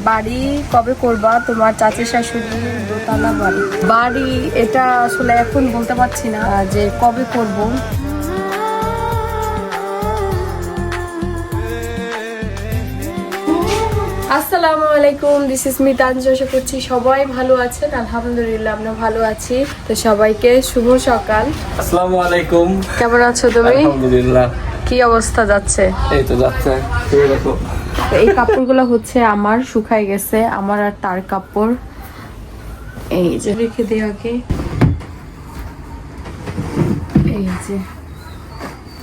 বাড়ি কবে করবা? তোমার চাচি শাশুড়ির দোতলা বাড়ি। বাড়ি এটা আসলে এখন বলতে পারছি না যে কবে করব। আসসালামু আলাইকুম, দিস ইজ মি তানজু। আশা করছি সবাই ভালো আছেন। আলহামদুলিল্লাহ আমরা ভালো আছি। তো সবাইকে শুভ সকাল। আসসালামু আলাইকুম। কেমন আছো তুমি? আলহামদুলিল্লাহ। কি অবস্থা যাচ্ছে? এই তো যাচ্ছে। এই কাপড়গুলো হচ্ছে আমার শুকাই গেছে, আমার আর তার কাপড়। এই যে রেখে দিই আগে। এই যে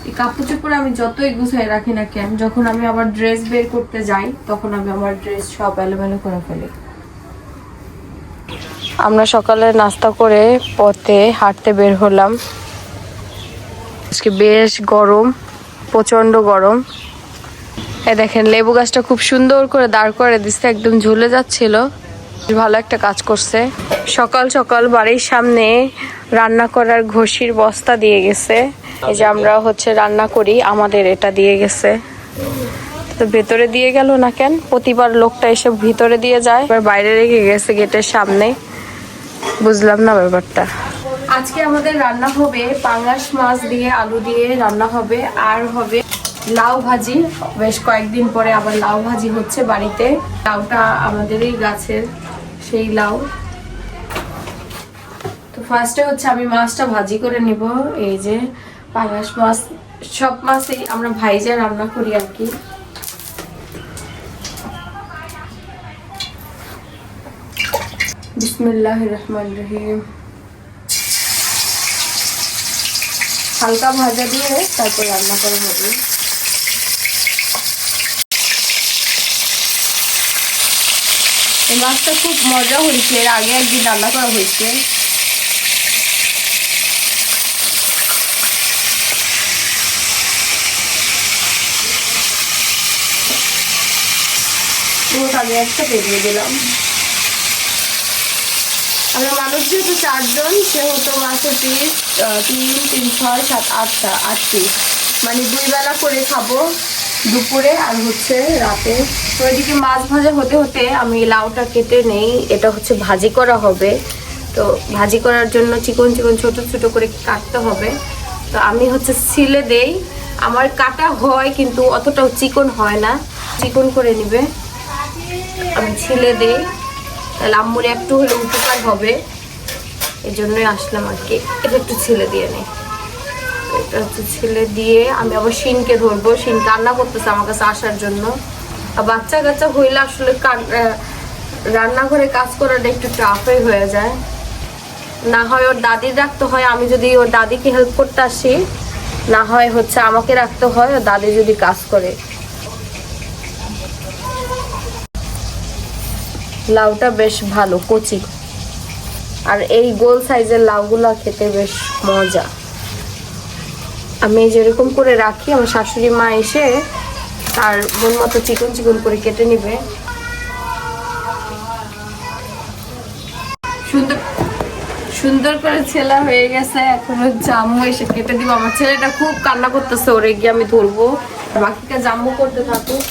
এই কাপড় চোপড় আমি যতই গুছাই রাখি না কেন, যখন আমি আবার ড্রেস বের করতে যাই তখন আমি আমার ড্রেস সব এলোমেলো করে ফেলি। আমরা সকালে নাস্তা করে পথে হাঁটতে বের হলাম। আজকে বেশ গরম, প্রচন্ড গরম। এই দেখেন লেবু গাছটা খুব সুন্দর করে দাঁড় করে দিচ্ছে, একদম ঝুলে যাচ্ছিল। ভালো একটা কাজ করছে। সকাল সকাল বাড়ির সামনে রান্না করার ঘষির বস্তা দিয়ে গেছে। এই যে আমরা হচ্ছে রান্না করি, আমাদের এটা দিয়ে গেছে। তো ভেতরে দিয়ে গেল না কেন? প্রতিবার লোকটা এসে ভিতরে দিয়ে যায়, এবার বাইরে রেখে গেছে গেটের সামনে। বুঝলাম না ব্যাপারটা। আজকে আমাদের রান্না হবে পাঙ্গাস মাছ দিয়ে আলু দিয়ে রান্না হবে, আর হবে লাউ ভাজি। বেশ কয়েকদিন পরে আবার লাউ ভাজি হচ্ছে বাড়িতে। লাউটা আমাদেরই গাছের সেই লাউ। তো ফার্স্টে হচ্ছে আমি মাছটা ভাজি করে নিব। এই যে পাঙ্গাস মাছ, সব মাছই আমরা ভাইজা রান্না করি আর কি। বিসমিল্লাহির রহমানির রহিম। হালকা ভাজা দিয়ে তারপর রান্না করা হবে। এই মাছটা খুব মজা হয়েছে, এর আগে একদিন রান্না করা হয়েছে। আমি একসাথে দিয়ে দিলাম। আমরা মানুষ যেহেতু 4 জন, সেহেতু মাছের পিস 3, 3, 6, 7, 8 পিস, মানে 2 বেলা করে খাবো, দুপুরে আর হচ্ছে রাতে। তো এদিকে মাছ ভাজা হতে হতে আমি লাউটা কেটে নেই। এটা হচ্ছে ভাজি করা হবে। তো ভাজি করার জন্য চিকন চিকন ছোট ছোট করে কাটতে হবে। তো আমি হচ্ছে ছিলে দেই। আমার কাটা হয় কিন্তু অতটাও চিকন হয় না, চিকন করে নিবে। আমি ছিলে দেই, তাহলে আম্মুর একটু হলে উপকার হবে, এই জন্যই আসলাম আর কি। এটা একটু ছিলে দিয়ে নেই। এটা হচ্ছে ছিলে দিয়ে আমি আবার শিনকে ধরবো। শিন রান্না করতেছে আমার কাছে আসার জন্য। আর বাচ্চা কাচ্চা হইলে আসলে রান্নাঘরে কাজ করাটা একটু টাফই হয়ে যায়। না হয় ওর দাদির রাখতে হয়, আমি যদি ওর দাদিকে হেল্প করতে আসি, না হয় হচ্ছে আমাকে রাখতে হয় ওর দাদি যদি কাজ করে। লাউটা বেশ ভালো কচি, আর এই গোল সাইজের লাউগুলা খেতে বেশ মজা। আমি যেরকম করে রাখি, আমার শাশুড়ি মা এসে তার মন মতো চিকন চিকন করে কেটে নিবে। সুন্দর সুন্দর করে ছেলা হয়ে গেছে। এখন জাম্মু এসে কেটে দিব। আমার ছেলেটা খুব কান্না করতেছে, ওরে গিয়ে আমি ধরবো, বাকিটা জাম্মু করতে থাকুক।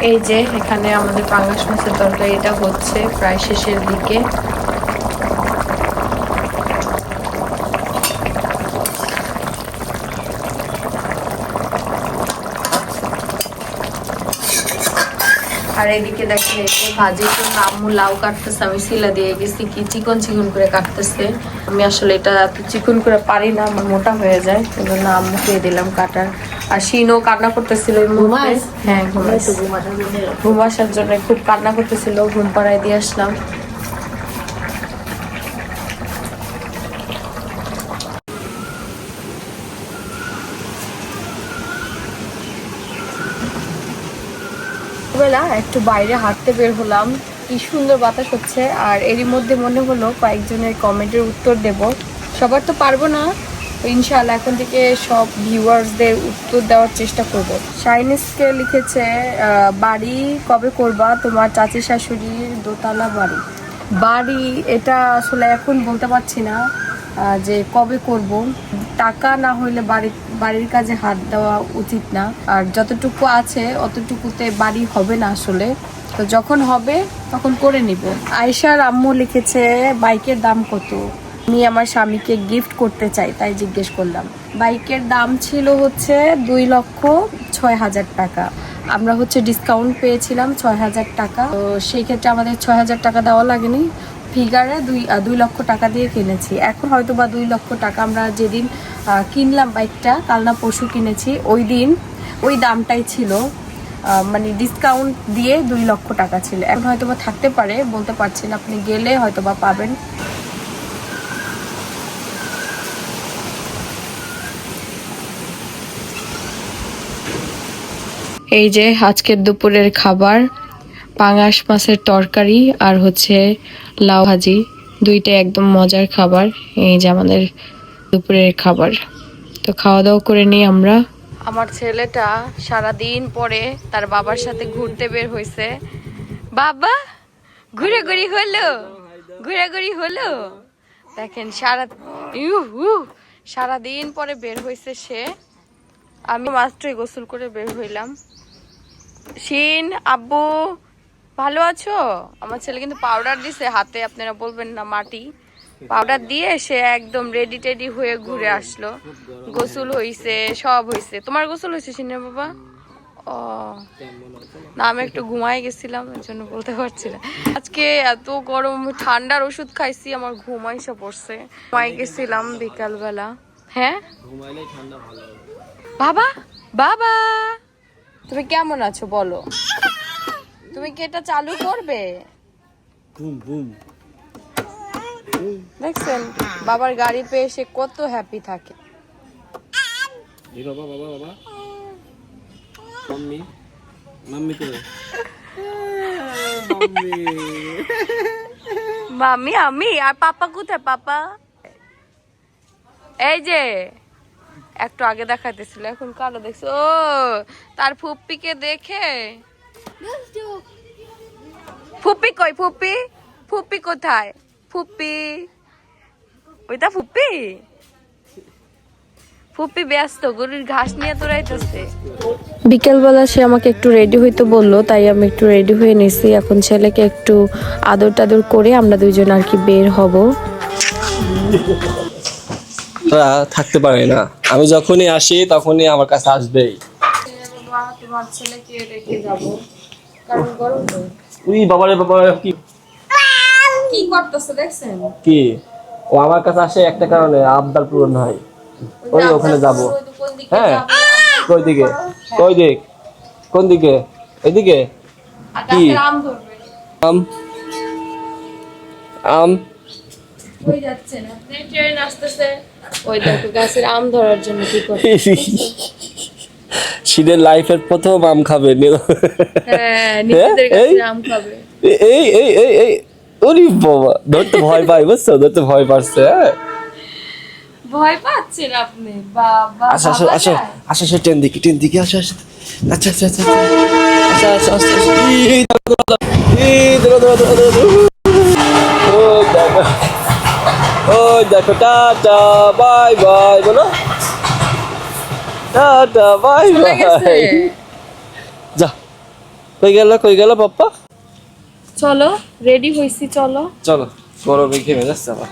এই যে এখানে আমাদের পাঙ্গাস মাছের তরকারি এটা হচ্ছে প্রায় শেষের দিকে। আর এদিকে দেখেন ভাজির জন্য আম্মু লাউ কাটতেছে, আমি শিলা দিয়ে গেছি কি চিকন চিকন করে কাটতেছে। আমি আসলে এটা এত চিকন করে পারি না, আমার মোটা হয়ে যায়, সেই জন্য আম্মু খেয়ে দিলাম কাটার। আর শিনও কান্না করতেছিল। হ্যাঁ, ঘুম আসার জন্য খুব কান্না করতেছিল, ঘুম পাড়ায় দিয়ে আসলাম। বেলা একটু বাইরে হাঁটতে বের হলাম, কি সুন্দর বাতাস হচ্ছে। আর এরই মধ্যে মনে হলো কয়েকজনের কমেন্টের উত্তর দেব। সবার তো পারবো না, ইনশাআল্লাহ এখন থেকে সব ভিউয়ার্সদের উত্তর দেওয়ার চেষ্টা করব। শাইনিসকে লিখেছে, বাড়ি কবে করবা? তোমার চাচি শাশুড়ির দোতলা বাড়ি। বাড়ি এটা আসলে এখন বলতে পারছি না যে কবে করব। টাকা না হইলে বাড়ির কাজে হাত দেওয়া উচিত না, আর যতটুকু আছে অতটুকুতে বাড়ি হবে না আসলে। তো যখন হবে তখন করে নিব। আয়েশার আম্মু লিখেছে বাইকের দাম কত, আমি আমার স্বামীকে গিফট করতে চাই তাই জিজ্ঞেস করলাম। বাইকের দাম ছিল হচ্ছে 2,06,000 টাকা। আমরা হচ্ছে ডিসকাউন্ট পেয়েছিলাম 6,000 টাকা, তো সেই ক্ষেত্রে আমাদের 6,000 টাকা দেওয়া লাগেনি। ফিগারে 2 লক্ষ টাকা দিয়ে কিনেছি। এখন হয়তো বা 2 লক্ষ টাকা, আমরা যেদিন কিনলাম বাইকটা, কাল না পরশু কিনেছি, ওই দিন ওই দামটাই ছিল, মানে ডিসকাউন্ট দিয়ে 2 লক্ষ টাকা ছিল। এখন হয়তো বা থাকতে পারে, বলতে পারছি না, আপনি গেলে হয়তো বা পাবেন। এই যে আজকের দুপুরের খাবার, পাঙাশ মাছের তরকারি আর হচ্ছে লাউ ভাজি, দুইটাই একদম মজার খাবার। এই যে আমাদের দুপুরের খাবার। তো খাওয়া দাওয়া করে নিই আমরা। আমার ছেলেটা সারাদিন পরে তার বাবার সাথে ঘুরতে বের হয়েছে। বাবা ঘুরাঘুরি হলো, ঘুরাঘুরি হলো। দেখেন সারাদিন পরে বের হয়েছে সে। আমি মাত্রই গোসল করে বের হইলাম। শিন আব্বু ভালো আছো? আমার ছেলে কিন্তু পাউডার দিছে হাতে, আপনারা বলবেন না মাটি। পাউডার দিয়ে সে একদম রেডি টেডি হয়ে ঘুরে আসলো। গোসল হইছে, সব হইছে। তোমার গোসল হয়েছে শিনের বাবা? ও না, আমি একটু ঘুমাই গেছিলাম, এর জন্য বলতে পারছি না। আজকে এত গরম, ঠান্ডার ওষুধ খাইছি, আমার ঘুমাইসা পড়ছে। ঘুমাই গেছিলাম বিকালবেলা। হ্যাঁ বাবা, বাবা তুমি কেমন আছো বলো? তুমি কি এটা চালু করবে? দেখছেন বাবার গাড়ি পেয়ে সে কত হ্যাপি থাকে। বাবা বাবা বাবা মাম্মি মাম্মি তো মাম্মি মাম্মি আমি আর পাপা কোথায়? পাপা এই যে একটু আগে দেখাইতেছিল, এখন কালো দেখছো। ও তার ফুপ্পিকে দেখে। ফুপ্পি কই? ফুপ্পি ফুপ্পি কোথায়? ফুপ্পি ওইটা ফুপ্পি। ফুপ্পি ব্যস্ত, গরুর ঘাস নিয়ে দৌড়াইতেছে। বিকেলবেলা সে আমাকে একটু রেডি হইতে বললো, তাই আমি একটু রেডি হয়ে নিছি। এখন ছেলেকে একটু আদর টাদর করে আমরা দুইজন আর কি বের হব। থাকতে পারে না, আমি যখনই আসি তখনই আমার কাছে আসবেই। তোমার ছেলেকে রেখে যাবো, কারণ গরম তো। উই বাবারে বাবা, কি কি করতেছে দেখছেন? কি ও আমার কাছে আসে একটা কারণে, আবদার পূরণ হয়। ওই ওখানে যাব। হ্যাঁ কই দিকে? কই দিক? কোন দিকে? এদিকে? কি আম? আম কই যাচ্ছেন আপনি? ট্রেন আসতেছে, ওই দেখো গাছের আম ধরার জন্য কি করছে। শীতের লাইফের প্রথম আম খাবে। হ্যাঁ নিজেদের গাছের আম খাবে। এই এই এই এই ওরে বাবা, ধরতে ভয় পাই, বুঝছো? ধরতে ভয় পাচ্ছে। হ্যাঁ ভয় পাচ্ছেন আপনি? বাবা আসো আসো আসো আসো আসো, ট্রেন দিকে আসো আসো। আচ্ছা আচ্ছা আচ্ছা আচ্ছা আচ্ছা আচ্ছা আচ্ছা। এই ধরো ধরো ধরো ধরো। ও দেখো, ও দেখো, টাটা বাই বাই বলো, টাটা বাই চলে গেছে। বাই। যা, কই গেল পাপ্পা? চলো রেডি হইছি, চলো চলো, গরমে ঘেমে যাচ্ছে আবার।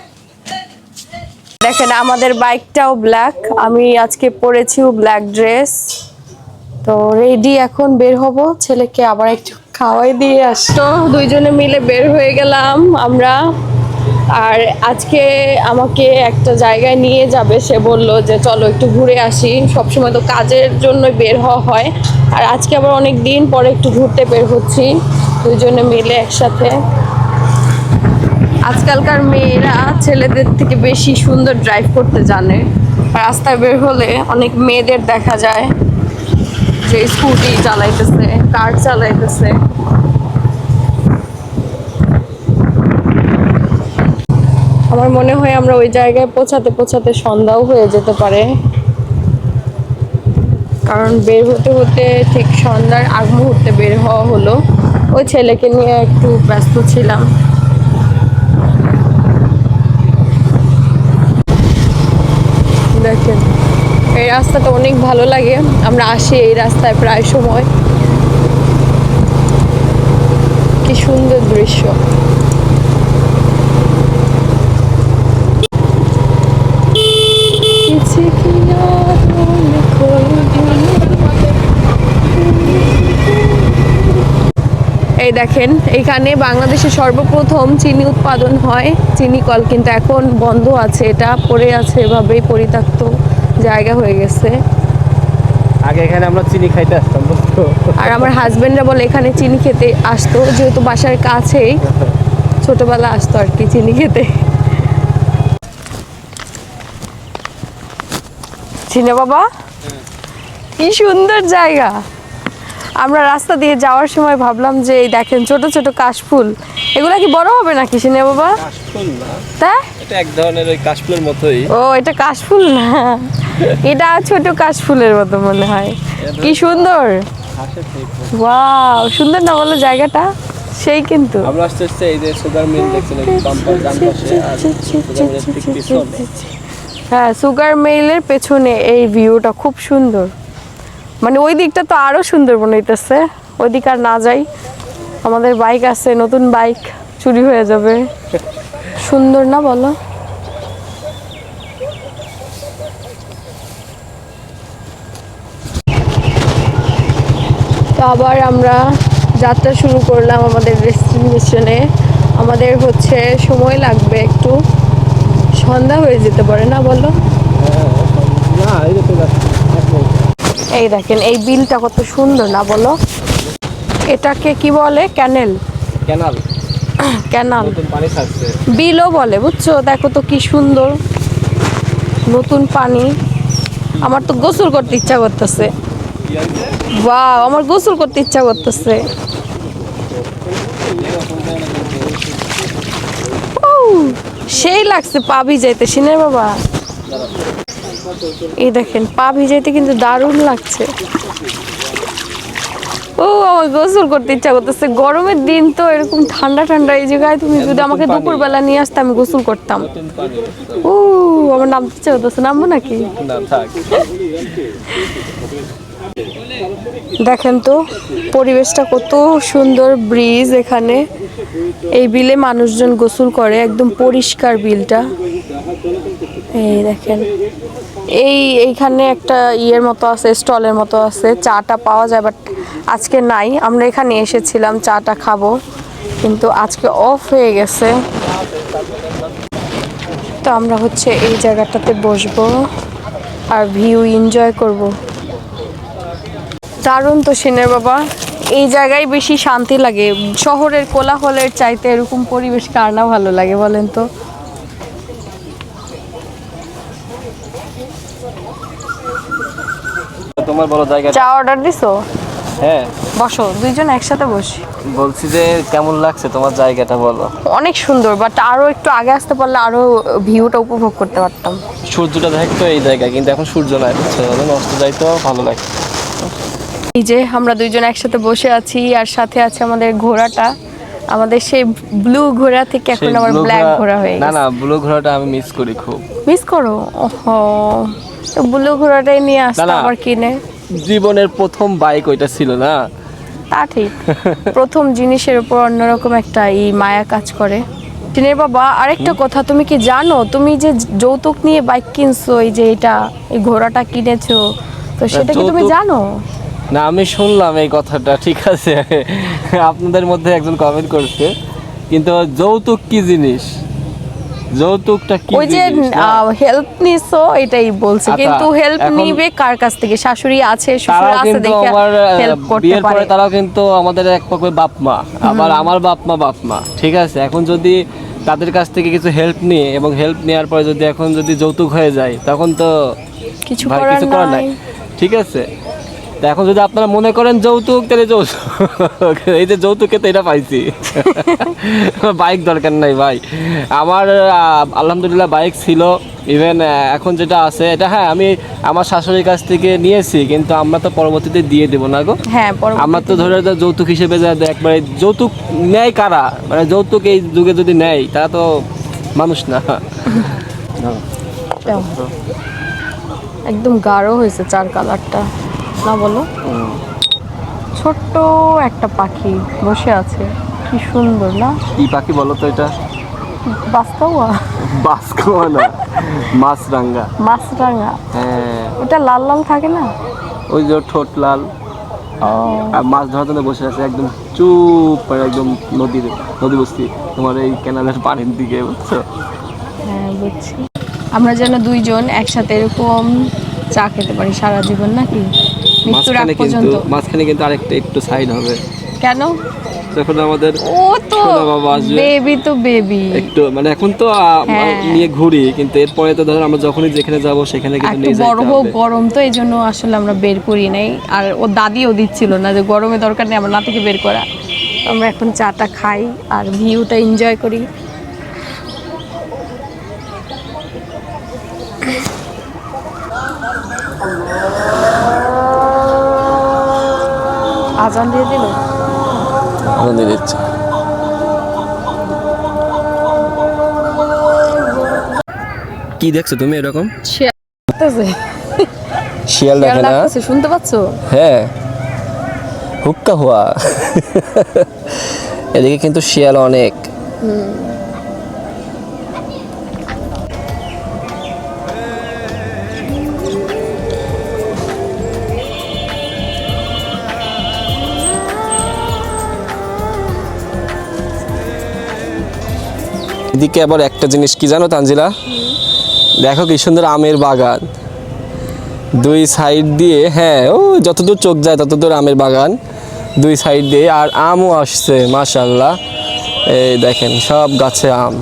দেখেন আমাদের বাইকটাও ব্ল্যাক, আমি আজকে পরেছিও ব্ল্যাক ড্রেস। তো রেডি, এখন বের হব। ছেলেকে আবার একটু খাওয়াই দিয়ে আসতো, দুইজনে মিলে বের হয়ে গেলাম আমরা। আর আজকে আমাকে একটা জায়গায় নিয়ে যাবে, সে বলল যে চলো একটু ঘুরে আসি। সবসময় তো কাজের জন্য বের হওয়া হয়, আর আজকে আবার অনেক দিন পরে একটু ঘুরতে বের হচ্ছি দুইজনে মিলে একসাথে। আজকালকার মেয়েরা ছেলেদের থেকে বেশি সুন্দর ড্রাইভ করতে জানে। রাস্তায় বের হলে অনেক মেয়েদের দেখা যায় যে স্কুটি চালাইতেছে, কার চালাইতেছে। আমার মনে হয় আমরা ওই জায়গায় পৌঁছাতে পৌঁছাতে সন্ধ্যাও হয়ে যেতে পারে, কারণ বের হতে হতে ঠিক সন্ধ্যার আগ মুহূর্তে বের হওয়া হলো। ওই ছেলেকে নিয়ে একটু ব্যস্ত ছিলাম। দেখেন এই রাস্তাটা অনেক ভালো লাগে, আমরা আসি এই রাস্তায় প্রায় সময়। কি সুন্দর দৃশ্য। এই দেখেন এখানে বাংলাদেশে সর্বপ্রথম চিনি উৎপাদন হয়, চিনি কল, কিন্তু এখন বন্ধ আছে, এটা পড়ে আছে এভাবেই পরিত্যক্ত জায়গা হয়ে গেছে। আগে এখানে আমরা চিনি খাইতে আসতাম বুঝছো? আর আমার হাজবেন্ডরা বলে এখানে চিনি খেতে আসতো, যেহেতু বাসার কাছেই ছোটবেলা আসতো আর কি চিনি খেতে। চিনে বাবা কি সুন্দর জায়গা। আমরা রাস্তা দিয়ে যাওয়ার সময় ভাবলাম যে এই দেখেন ছোট ছোট কাশফুল, এগুলা কি বড় হবে নাকি চিনে বাবা? কাশফুল না, তাই এটা এক ধরনের ওই কাশফুলের মতোই। ও এটা কাশফুল না, এটা ছোট কাশফুলের মতো মনে হয়। কি সুন্দর, ওয়াও সুন্দর না বলো জায়গাটা? সেই কিন্তু আমরা আসতে আসতে এই যে সুগার মিল দেখছেন, এই বাম্পার ডান পাশে, আর সুগার মিলের ঠিক পিছনে। হ্যাঁ সুগার মিলের পেছনে এই ভিউটা খুব সুন্দর, মানে ওই দিকটা তো আরো সুন্দর মনে হইতেছে। ওই দিক আর না যাই, আমাদের বাইক আছে, নতুন বাইক চুরি হয়ে যাবে। সুন্দর না বলো? তো আবার আমরা যাত্রা শুরু করলাম আমাদের ডেস্টিনেশনে। আমাদের হচ্ছে সময় লাগবে একটু, সন্ধ্যা হয়ে যেতে পারে না বলো? না এই যে তো যাচ্ছে। এই দেখেন এই বিলটা কত সুন্দর না বলো? এটাকে কি বলে? ক্যানেল, ক্যানাল, ক্যানাল নতুন পানি ছাড়ছে। বিলও বলে, বুঝছো? দেখো তো কি সুন্দর নতুন পানি। আমার তো গোসল করতে ইচ্ছা করতেছে। বাহ, আমার গোসল করতে ইচ্ছা করতেছে। সেই লাগছে পা ভিজাইতে সিনের বাবা। এই দেখেন পা ভিজাইতে কিন্তু দারুণ লাগছে। ও আমার গোসল করতে ইচ্ছা করতেছে। গরমের দিন তো এরকম ঠান্ডা ঠান্ডা এই জায়গায় তুমি যদি আমাকে দুপুরবেলা নিয়ে আসতে আমি গোসল করতাম। ও আমার নামতে ইচ্ছা করতেছে, নামবো নাকি? না থাক। দেখেন তো পরিবেশটা কত সুন্দর, ব্রিজ এখানে। এই বিলে মানুষজন গোসল করে, একদম পরিষ্কার বিলটা। এই দেখেন এইখানে একটা ইয়ের মতো আছে, স্টলের মতো আছে, চাটা পাওয়া যায়, বাট আজকে নাই। আমরা এখানে এসেছিলাম চাটা খাবো, কিন্তু আজকে অফ হয়ে গেছে। তো আমরা হচ্ছে এই জায়গাটাতে বসবো আর ভিউ এনজয় করব। দারুণ তো সিনের বাবা, এই জায়গায় বেশি শান্তি লাগে। শহরের কোলাহলের চাইতে এরকম পরিবেশ কার না ভালো লাগে বলেন তো? তোমার বড় জায়গা। চা অর্ডার দিছো? হ্যাঁ বসো, দুইজন একসাথে বসি। বলছি যে কেমন লাগছে তোমার জায়গাটা বলো? অনেক সুন্দর, বাট আরো একটু আগে আসতে পারলে আরো ভিউটা উপভোগ করতে পারতাম। সূর্যটা দেখতো এই জায়গায়, কিন্তু এখন সূর্য নাই, বুঝছো? অস্ত যাইতো ভালো লাগে। এই যে আমরা দুইজন একসাথে বসে আছি, আর সাথে আছে আমাদের ঘোড়াটা। আমাদের সেই ব্লু ঘোড়া থেকে এখন সেই আবার blue ব্ল্যাক ঘোড়া- ঘোড়া হয়ে না গেছে। না, ব্লু ঘোড়াটা আমি মিস করি খুব। মিস করো? ওহো, তো ব্লু ঘোড়াটাই নিয়ে আসতে না। আবার কিনে। জীবনের প্রথম বাইক ওইটা ছিল না? তা ঠিক, প্রথম জিনিসের উপর অন্যরকম একটা মায়া কাজ করে। টিনের বাবা আরেকটা কথা, তুমি কি জানো তুমি যে যৌতুক নিয়ে বাইক কিনছো, এই যে এই ঘোড়াটা কিনেছো, তো সেটা কি তুমি যৌতুক- জানো? না আমি শুনলাম এই কথাটা, ঠিক আছে। আপনাদের মধ্যে একজন কমেন্ট করছে, কিন্তু যৌতুক কি জিনিস? যৌতুকটা কি ওই যে জিনিস না? হেল্প নিছো এটাই বলছে, আচ্ছা, কিন্তু হেল্প এখন- নিবে কার কাছ থেকে? শাশুড়ি আছে, শ্বশুর তারাও আছে, কিন্তু দেখে আমার হেল্প করতে বিয়ের পারে। পরে তারাও কিন্তু আমাদের এক পক্ষে বাপ মা, আবার আমার বাপ মা, ঠিক আছে। এখন যদি তাদের কাছ থেকে কিছু হেল্প নিয়ে এবং হেল্প নেওয়ার পরে যদি এখন যদি যৌতুক হয়ে যায়, তখন তো কিছু ভাই করার কিছু করার নাই। নাই, ঠিক আছে। তা এখন যদি আপনারা মনে করেন যৌতুক, তাহলে যৌতুক এই যে যৌতুকে তো এটা পাইছি। বাইক দরকার নাই ভাই আমার। আলহামদুলিল্লাহ বাইক ছিল, ইভেন এখন যেটা আছে এটা, হ্যাঁ আমি আমার শাশুড়ির কাছ থেকে নিয়েছি, কিন্তু আমরা তো পরবর্তীতে দিয়ে দেবো না গো। হ্যাঁ আমরা তো ধরে যৌতুক হিসেবে একবারে যৌতুক নেয় কারা, মানে যৌতুক এই যুগে যদি নেয় তারা তো মানুষ না। একদম গাঢ় হয়েছে চার কালারটা, না বলো? ছোট্ট একটা পাখি বসে আছে, কি সুন্দর না? কি পাখি বলো তো এটা? বাস্তাওয়া, বাসকোয়া না, মাছরাঙ্গা। মাছরাঙা। হ্যাঁ, ওটা লাল লাল থাকে না? ওই যে ওর ঠোঁট লাল, ও আর মাছ ধরার জন্য বসে আছে একদম চুপ করে, একদম নদী বস্তি তোমার এই ক্যানালের পানির দিকে, বুঝছো? হ্যাঁ বুঝছি। আমরা যেন দুইজন একসাথে এরকম চা খেতে পারি সারা জীবন, নাকি মৃত্যুর আগ পর্যন্ত। মাঝখানে কিন্তু আরেকটা একটু সাইড হবে। কেন? যখন আমাদের ও তো সোনা বাবা আসবে, বেবি তো বেবি একটু মানে এখন তো হ্যাঁ। নিয়ে ঘুরি, কিন্তু এরপরে তো ধরো আমরা যখনই যেখানে যাব সেখানে কিন্তু একটু নিয়ে বড় যেতে হোক, হবে। গরম তো এই জন্য আসলে আমরা বের করি নাই। আর ও দাদিও দিচ্ছিল না যে গরমে দরকার নেই আমার নাতিকে বের করা। আমরা এখন চাটা খাই আর ভিউটা এনজয় করি। আজান দিয়ে দিল। আনন্দ দিচ্ছে। কি দেখছো তুমি এরকম? শিয়াল লাগতেছে। শিয়াল দেখে না? লাগতেছে, শুনতে পাচ্ছো? হ্যাঁ, হুক্কা হুয়া। এদিকে কিন্তু শিয়াল অনেক। এদিকে আবার একটা জিনিস কি জানো তানজিলা, দেখো কি সুন্দর আমের বাগান দুই সাইড দিয়ে। হ্যাঁ, ও যতদূর চোখ যায় ততদূর আমের বাগান দুই সাইড দিয়ে, আর আমও আসছে মাশাআল্লাহ। এই দেখেন সব গাছে আম।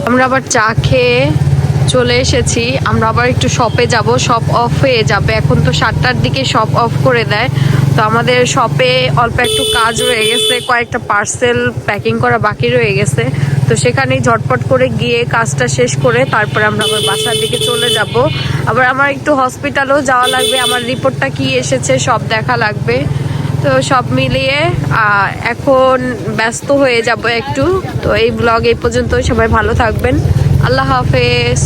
আমরা আবার চা খেয়ে চলে এসেছি। আমরা আবার একটু শপে যাব, শপ অফ হয়ে যাবে এখন তো 7টার দিকে শপ অফ করে দেয়। তো আমাদের শপে অল্প একটু কাজ রয়ে গেছে, কয়েকটা পার্সেল প্যাকিং করা বাকি রয়ে গেছে। তো সেখানেই ঝটপট করে গিয়ে কাজটা শেষ করে তারপরে আমরা আবার বাসার দিকে চলে যাব। আবার আমার একটু হসপিটালেও যাওয়া লাগবে, আমার রিপোর্টটা কি এসেছে সব দেখা লাগবে। তো সব মিলিয়ে এখন ব্যস্ত হয়ে যাব একটু। তো এই ব্লগ এই পর্যন্ত, সবাই ভালো থাকবেন, আল্লাহ হাফেজ।